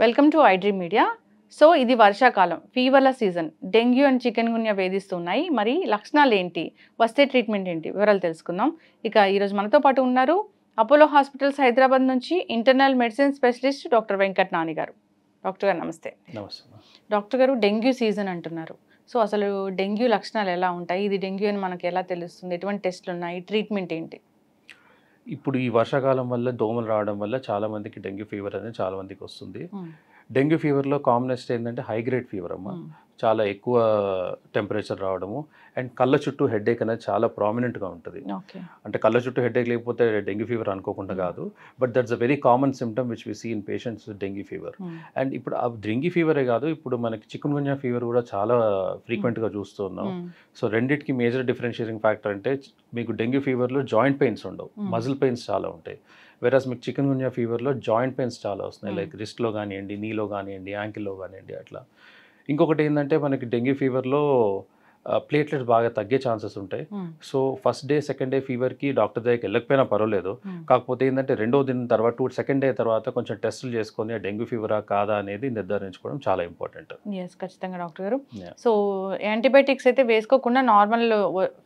Welcome to iDream media. సో ఇది వర్షాకాలం, ఫీవర్ల season. Dengue and chikungunya వేధిస్తున్నాయి. మరి లక్షణాలు ఏంటి, వస్తే ట్రీట్మెంట్ ఏంటి, వివరాలు తెలుసుకుందాం. ఇక ఈరోజు మనతో పాటు ఉన్నారు అపోలో హాస్పిటల్స్ హైదరాబాద్ నుంచి internal medicine specialist doctor Venkat Nani గారు. డాక్టర్ గారు నమస్తే. నమస్తే. డాక్టర్ గారు, డెంగ్యూ సీజన్ అంటున్నారు. సో అసలు డెంగ్యూ లక్షణాలు ఎలా ఉంటాయి, ఇది డెంగ్యూ అని మనకి ఎలా తెలుస్తుంది, ఎటువంటి టెస్టులు ఉన్నాయి, ట్రీట్మెంట్ ఏంటి? ఇప్పుడు ఈ వర్షాకాలం వల్ల దోమలు రావడం వల్ల చాలా మందికి డెంగ్యూ ఫీవర్ అనేది చాలా మందికి వస్తుంది. డెంగ్యూ ఫీవర్లో కామనెస్ట్ ఏంటంటే హై గ్రేడ్ ఫీవర్ అమ్మ. చాలా ఎక్కువ టెంపరేచర్ రావడము అండ్ కళ్ళ చుట్టూ హెడేక్ అనేది చాలా ప్రామినెంట్గా ఉంటుంది. అంటే కళ్ళ చుట్టూ హెడేక్ లేకపోతే డెంగ్యూ ఫీవర్ అనుకోకుండా కాదు, but that's a very common symptom which we see in patients dengue fever. And ఇప్పుడు ఆ డెంగ్యూ ఫీవరే కాదు, ఇప్పుడు మనకి చికెన్ గున్యా ఫీవర్ కూడా చాలా ఫ్రీక్వెంట్గా చూస్తున్నాం. సో రెండింటికి మేజర్ డిఫరెన్షియేటింగ్ ఫ్యాక్టర్ అంటే మీకు డెంగ్యూ ఫీవర్లో జాయింట్ పెయిన్స్ ఉండవు, మజిల్ పెయిన్స్ చాలా ఉంటాయి. వెరాస్ మీకు చికెన్ గున్యా ఫీవర్లో జాయింట్ పెయిన్స్ చాలా వస్తున్నాయి, లైక్ రిస్ట్లో కానివ్వండి, నీలో కానివ్వండి, యాంకిల్లో కానివ్వండి అట్లా. ఇంకొకటి ఏంటంటే మనకి డెంగ్యూ ఫీవర్లో ప్లేట్లెట్స్ బాగా తగ్గే ఛాన్సెస్ ఉంటాయి. So first day second day ఫీవర్కి డాక్టర్ దగ్గరికి వెళ్ళకపోయినా పర్వాలేదు, కాకపోతే ఏంటంటే రెండో దిన తర్వాత సెకండ్ డే తర్వాత కొంచెం టెస్టులు చేసుకొని డెంగ్యూ ఫీవరా కాదా అనేది నిర్ధారించుకోవడం చాలా ఇంపార్టెంట్. ఎస్, ఖచ్చితంగా డాక్టర్ గారు. సో యాంటీబయాటిక్స్ అయితే వేసుకోకుండా నార్మల్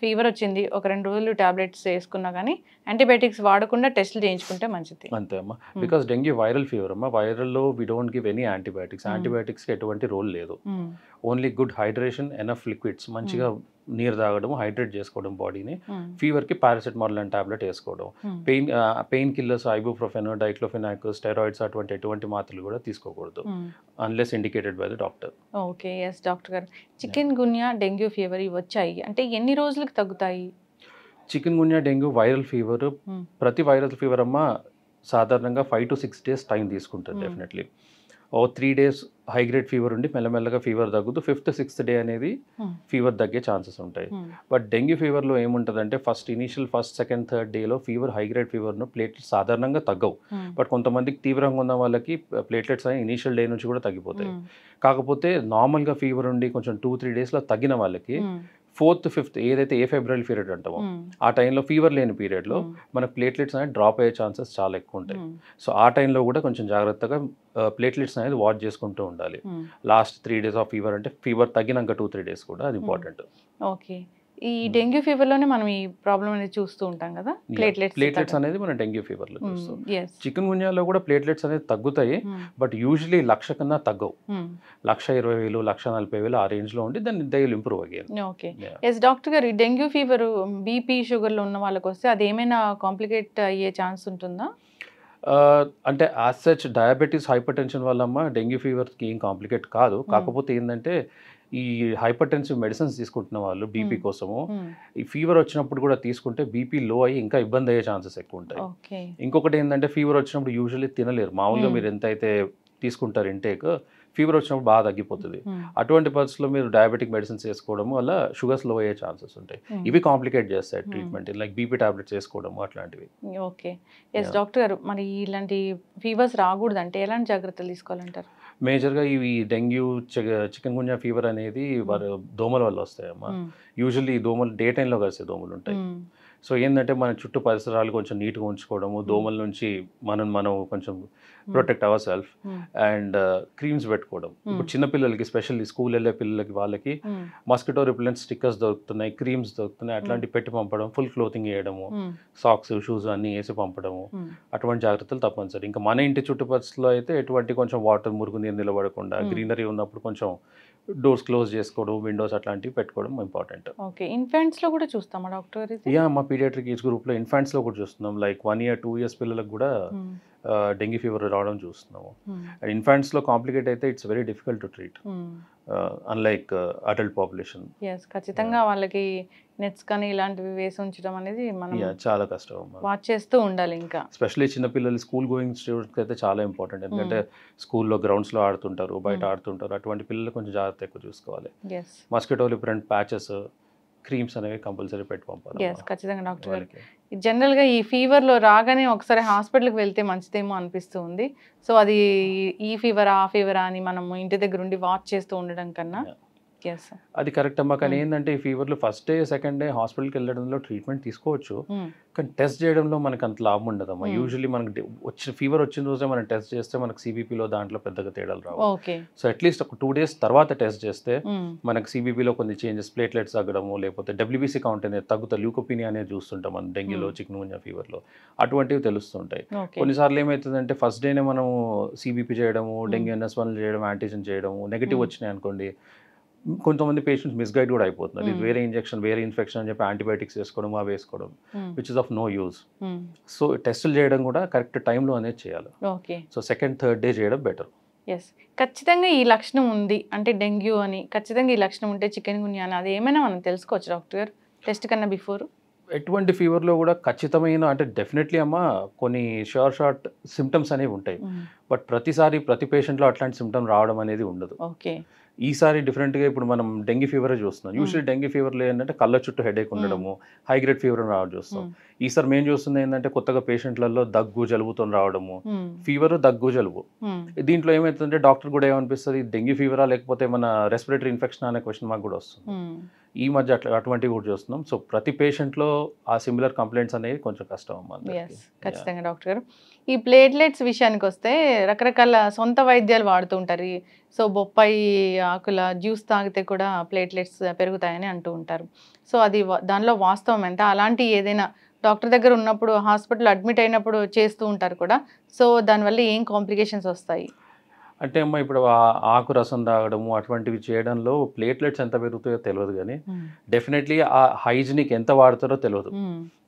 ఫీవర్ వచ్చింది, ఒక 2 రోజులు టాబ్లెట్స్ వేసుకున్నా కానీ యాంటీబయాటిక్స్ వాడకుండా టెస్టులు చేయించుకుంటే మంచిది. అంతే అమ్మా, బికాస్ డెంగ్యూ వైరల్ ఫీవర్ అమ్మా. వైరల్లో we don't give any antibiotics. యాంటీబయాటిక్స్కి ఎటువంటి రోల్ లేదు. Only good hydration, enough liquids, మంచిగా నీరు తాగడం, హైడ్రేట్ చేసుకోవడం బాడీని. ఫీవర్కి పారాసెటమాల్ అండ్ టాబ్లెట్ వేసుకోవడం. Pain killers, ibuprofen, diclofenac, steroids ఎటువంటి మాత్రలు కూడా తీసుకోకూడదు unless indicated by the doctor. Okay, yes doctor గారు. చికెన్ గున్యా, డెంగ్యూ ఫీవర్ ఇవి వచ్చాయి అంటే ఎన్ని రోజులకు తగ్గుతాయి? Chikungunya, dengue viral fever, ప్రతి వైరల్ ఫీవర్ అమ్మ సాధారణంగా 5 to 6 days టైం తీసుకుంటుంది definitely. 3 days high grade fever ఉండి మెల్లమెల్లగా ఫీవర్ తగ్గుతూ 5th, 6th డే అనేది ఫీవర్ తగ్గే ఛాన్సెస్ ఉంటాయి. బట్ డెంగ్యూ ఫీవర్లో ఏముంటుందంటే ఫస్ట్, సెకండ్, థర్డ్ డేలో ఫీవర్, హై గ్రేడ్ ఫీవర్ను ప్లేట్లెట్స్ సాధారణంగా తగ్గవు. బట్ కొంతమందికి తీవ్రంగా ఉన్న వాళ్ళకి ప్లేట్లెట్స్ అనేవి ఇనీషియల్ డే నుంచి కూడా తగ్గిపోతాయి. కాకపోతే నార్మల్గా ఫీవర్ ఉండి కొంచెం 2-3 daysలో తగ్గిన వాళ్ళకి 4th, 5th ఏదైతే ఫెబ్రవరి పీరియడ్ అంటామో ఆ టైంలో ఫీవర్ లేని పీరియడ్లో మనకు ప్లేట్లెట్స్ అనేది డ్రాప్ అయ్యే ఛాన్సెస్ చాలా ఎక్కువ ఉంటాయి. సో ఆ టైంలో కూడా కొంచెం జాగ్రత్తగా ప్లేట్లెట్స్ అనేది వాచ్ చేసుకుంటూ ఉండాలి. లాస్ట్ 3 days ఆఫ్ ఫీవర్ అంటే ఫీవర్ తగ్గినాక 2-3 days కూడా అది ఇంపార్టెంట్. ఓకే, ఈ డెంగ్యూ ఫీవర్లోనే మనం ఈ ప్రాబ్లం అనేది చూస్తూ ఉంటాం కదా, ప్లేట్లెట్స్ అనేది మనం డెంగ్యూ ఫీవర్లో చూస్తాం. చికెన్ గున్యాలో కూడా ప్లేట్లెట్స్ అనేది తగ్గుతాయి, బట్ యూజువలీ 1,00,000 కన్నా తగ్గవు. 1,20,000, 1,40,000 ఆ రేంజ్లో ఉండి దాన్ని they will improve again. Okay, yes doctor గారు. ఈ డెంగ్యూ ఫీవర్ బీపీ, షుగర్లో ఉన్న వాళ్ళకి వస్తే అది ఏమైనా కాంప్లికేట్ అయ్యే ఛాన్స్ ఉంటుందా? అంటే as such diabetes, hypertension వల్లమ్మ డెంగ్యూ ఫీవర్కి ఏం కాంప్లికేట్ కాదు. కాకపోతే ఏంటంటే ఈ హైపర్ టెన్సివ్ మెడిసిన్స్ తీసుకుంటున్న వాళ్ళు బీపీ కోసము ఈ ఫీవర్ వచ్చినప్పుడు కూడా తీసుకుంటే బీపీ లో అయ్యి ఇంకా ఇబ్బంది అయ్యే ఛాన్సెస్ ఎక్కువ ఉంటాయి. ఇంకొకటి ఏంటంటే ఫీవర్ వచ్చినప్పుడు యూజువల్లీ తినలేరు. మామూలుగా మీరు ఎంత అయితే తీసుకుంటారు ఇంటేక్, ఫీవర్ వచ్చినప్పుడు బాగా తగ్గిపోతుంది. అటువంటి పరిస్థితుల్లో మీరు డయాబెటిక్ మెడిసిన్స్ వేసుకోవడం వల్ల షుగర్స్ లో అయ్యే ఛాన్సెస్ ఉంటాయి. ఇవి కాంప్లికేట్ చేస్తాయి ట్రీట్మెంట్, లైక్ బీపీ టాబ్లెట్స్ వేసుకోవడం అట్లాంటివి. ఓకే, ఎస్ డాక్టర్ గారు. మరి ఇలాంటి ఫీవర్స్ రాకూడదు అంటే ఎలాంటి జాగ్రత్తలు తీసుకోవాలంటారు? మేజర్గా ఇవి డెంగ్యూ, చికెన్ గున్యా ఫీవర్ అనేది దోమల వల్ల వస్తాయమ్మా. యూజువల్లీ ఈ దోమలు డే టైంలో కలిసే దోమలు ఉంటాయి. సో ఏంటంటే మన చుట్టూ పరిసరాలు కొంచెం నీట్గా ఉంచుకోవడము, దోమల నుంచి మనం కొంచెం protect our self and creams పెట్టుకోవడం. ఇప్పుడు చిన్నపిల్లలకి, స్పెషల్లీ స్కూల్ వెళ్ళే పిల్లలకి, వాళ్ళకి మస్కిటో రిపెలెంట్ స్టిక్కర్స్ దొరుకుతున్నాయి, క్రీమ్స్ దొరుకుతున్నాయి, అట్లాంటివి పెట్టి పంపడం, ఫుల్ క్లోతింగ్ వేయడము, సాక్స్, షూస్ అన్నీ వేసి పంపడము, అటువంటి జాగ్రత్తలు తప్పనిసరి. ఇంకా మన ఇంటి చుట్టుపక్కల అయితే ఎటువంటి కొంచెం వాటర్, మురుగు నీరు నిలబడకుండా, గ్రీనరీ ఉన్నప్పుడు కొంచెం డోర్స్ క్లోజ్ చేసుకోవడం, విండోస్ అట్లాంటివి పెట్టుకోవడం ఇంపార్టెంట్. ఓకే, ఇన్ఫాంట్స్లో కూడా చూస్తామా డాక్టర్ గారు? మా పీడియాట్రిక్ ఏజ్ గ్రూప్లో ఇన్ఫాంట్స్లో కూడా చూస్తున్నాం. లైక్ 1 year, 2 years పిల్లలకు కూడా డెంగ్యూ ఫీవర్ రావడం చూస్తున్నాము. అండ్ ఇన్ఫాంట్స్లో కాంప్లికేట్ అయితే it's very difficult to treat unlike adult population. ఖచ్చితంగా వాళ్ళకి నెట్స్ కానీ ఇలాంటివి వేసి ఉంచడం అనేది మనం చాలా కష్టం, వాచ్ చేస్తూ ఉండాలి. ఇంకా ఎస్పెషల్లీ చిన్నపిల్లలు, స్కూల్ గోయింగ్ స్టూడెంట్స్కి అయితే చాలా ఇంపార్టెంట్. ఎందుకంటే స్కూల్లో గ్రౌండ్స్లో ఆడుతుంటారు, బయట ఆడుతుంటారు, అటువంటి పిల్లలు కొంచెం జాగ్రత్త ఎక్కువ చూసుకోవాలి. మస్కిటో రిపెలెంట్ ప్యాచెస్, క్రీమ్స్ అనేవి కంపల్సరీ పెట్టి పంపాలి. ఖచ్చితంగా డాక్టర్ గారు. జనరల్గా ఈ ఫీవర్లో రాగానే ఒకసారి హాస్పిటల్కి వెళ్తే మంచిదేమో అనిపిస్తుంది. సో అది ఈ ఫీవరా, ఆ ఫీవరా అని మనం ఇంటి దగ్గర ఉండి వాచ్ చేస్తూ ఉండడం కన్నా Yes. అది కరెక్ట్ అమ్మా. కానీ ఏంటంటే ఈ ఫీవర్లో ఫస్ట్ డే సెకండ్ డే హాస్పిటల్కి వెళ్ళడంలో ట్రీట్మెంట్ తీసుకోవచ్చు, కానీ టెస్ట్ చేయడంలో మనకు అంత లాభం ఉండదమ్మా. యూజువల్లీ మనకి ఫీవర్ వచ్చిన రోజే మనం టెస్ట్ చేస్తే మనకు సిబిపిలో దాంట్లో పెద్దగా తేడాలు రావు. సో అట్లీస్ట్ ఒక 2 days తర్వాత టెస్ట్ చేస్తే మనకు సిబిపిలో కొన్ని చేంజెస్, ప్లేట్లెట్స్ తగ్గడము, లేకపోతే డబ్ల్యూబీసీ కౌంట్ అనేది తగ్గుతా, ల్యూకోపీనియా అనేది చూస్తుంటాం మనం డెంగ్యూలో, చికెన్గున్యా ఫీవర్లో, అటువంటివి తెలుస్తుంటాయి. కొన్నిసార్లు ఏమవుతుందంటే ఫస్ట్ డేనే మనం సిబిపి చేయడము, డెంగ్యూ NS1 చేయడం, యాంటీజెన్ చేయడము, నెగిటివ్ వచ్చినాయి అనుకోండి, కొంతమంది పేషెంట్స్ మిస్గైడ్ కూడా అయిపోతున్నారు. ఇది వేరే ఇంజెక్షన్, వేరే ఇన్ఫెక్షన్ అని చెప్పి యాంటీబయాటిక్స్ వేసుకోవడం, అవి వేసుకోవడం, which is of no use. So టెస్టులు చేయడం కూడా కరెక్ట్ టైంలో అనేది చేయాలి. సో సెకండ్ థర్డ్ డే చేయడం బెటర్. ఎస్, ఖచ్చితంగా ఈ లక్షణం ఉంది అంటే డెంగ్యూ అని, ఖచ్చితంగా ఈ లక్షణం ఉంటే చికెన్ గున్యా అని, అది ఏమైనా మనం తెలుసుకోవచ్చు డాక్టర్ గారు టెస్ట్ కన్నా బిఫోర్? ఎటువంటి ఫీవర్లో కూడా ఖచ్చితమైన అంటే డెఫినెట్లీ అమ్మ కొన్ని షార్ట్ సిమ్టమ్స్ అనేవి ఉంటాయి, బట్ ప్రతిసారి ప్రతి పేషెంట్లో అట్లాంటి సిమ్టమ్ రావడం అనేది ఉండదు. ఓకే, ఈసారి డిఫరెంట్గా ఇప్పుడు మనం డెంగ్యూ ఫీవర్ చూస్తున్నాం. యూజువల్లీ డెంగ్యూ ఫీవర్లో ఏంటంటే కళ్ళ చుట్టూ హెడేక్ ఉండడము, హై గ్రేడ్ ఫీవర్ రావడం చూస్తాం. ఈసారి మేము చూస్తుంది ఏంటంటే కొత్తగా పేషెంట్లలో దగ్గు, జలుబుతో రావడము, ఫీవర్, దగ్గు, జలుబు. దీంట్లో ఏమవుతుందంటే డాక్టర్ కూడా ఏమనిపిస్తుంది, డెంగ్యూ ఫీవరా లేకపోతే మన రెస్పిరేటరీ ఇన్ఫెక్షన్ అనే క్వశ్చన్ మాకు కూడా వస్తుంది. ఈ మధ్య అటువంటివి కూడా చూస్తున్నాం. సో ప్రతి పేషెంట్లో ఆ సిమిలర్ కంప్లైంట్స్ అనేవి కొంచెం కష్టం అమ్మా. ఖచ్చితంగా డాక్టర్ గారు. ఈ ప్లేట్లెట్స్ విషయానికి వస్తే రకరకాల సొంత వైద్యాలు వాడుతూ ఉంటారు. సో బొప్పాయి ఆకుల జ్యూస్ తాగితే కూడా ప్లేట్లెట్స్ పెరుగుతాయని అంటూ ఉంటారు. సో అది దానిలో వాస్తవం ఎంత? అలాంటి ఏదైనా డాక్టర్ దగ్గర ఉన్నప్పుడు, హాస్పిటల్ అడ్మిట్ అయినప్పుడు చేస్తూ ఉంటారు కూడా. సో దానివల్ల ఏం కాంప్లికేషన్స్ వస్తాయి? అంటే అమ్మ ఇప్పుడు ఆకు రసం తాగడము అటువంటివి చేయడంలో ప్లేట్లెట్స్ ఎంత పెరుగుతాయో తెలియదు, కానీ డెఫినెట్లీ ఆ హైజీనిక్ ఎంత వాడతారో తెలియదు.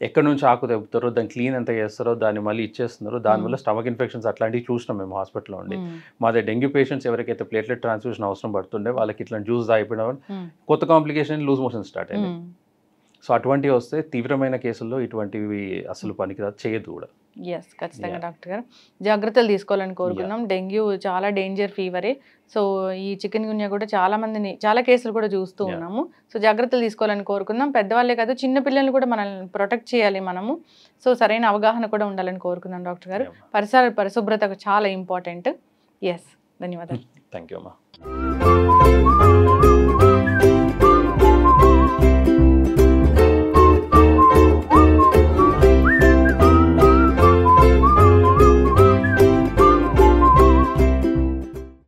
ఎక్కడి నుంచి ఆకు తెప్పుతారో, దాన్ని క్లీన్ ఎంత చేస్తారో, దాన్ని మళ్ళీ ఇచ్చేస్తున్నారో, దానివల్ల స్టమక్ ఇన్ఫెక్షన్స్ అట్లాంటివి చూసినాం మేము హాస్పిటల్లో ఉండి. మాదే డెంగ్యూ పేషెంట్స్ ఎవరికైతే ప్లేట్లెట్ ట్రాన్స్ఫ్యూషన్ అవసరం పడుతుండే వాళ్ళకి ఇట్లా జ్యూస్ తాగిపోవడం, కొత్త కాంప్లికేషన్ లూజ్ మోషన్ స్టార్ట్ అయింది. సో అటువంటివి వస్తే తీవ్రమైన కేసుల్లో ఇటువంటివి అసలు పనికిరాదు, చేయదు కూడా. ఎస్, ఖచ్చితంగా డాక్టర్ గారు జాగ్రత్తలు తీసుకోవాలని కోరుకున్నాం. డెంగ్యూ చాలా డేంజర్ ఫీవరే. సో ఈ చికెన్ గున్యా కూడా చాలా కేసులు కూడా చూస్తూ ఉన్నాము. సో జాగ్రత్తలు తీసుకోవాలని కోరుకుందాం. పెద్దవాళ్ళే కాదు, చిన్న పిల్లల్ని కూడా మనల్ని ప్రొటెక్ట్ చేయాలి మనము. సో సరైన అవగాహన కూడా ఉండాలని కోరుకుందాం డాక్టర్ గారు. పరిశుభ్రత చాలా ఇంపార్టెంట్. ఎస్, ధన్యవాదాలు. థ్యాంక్ యూ అమ్మా.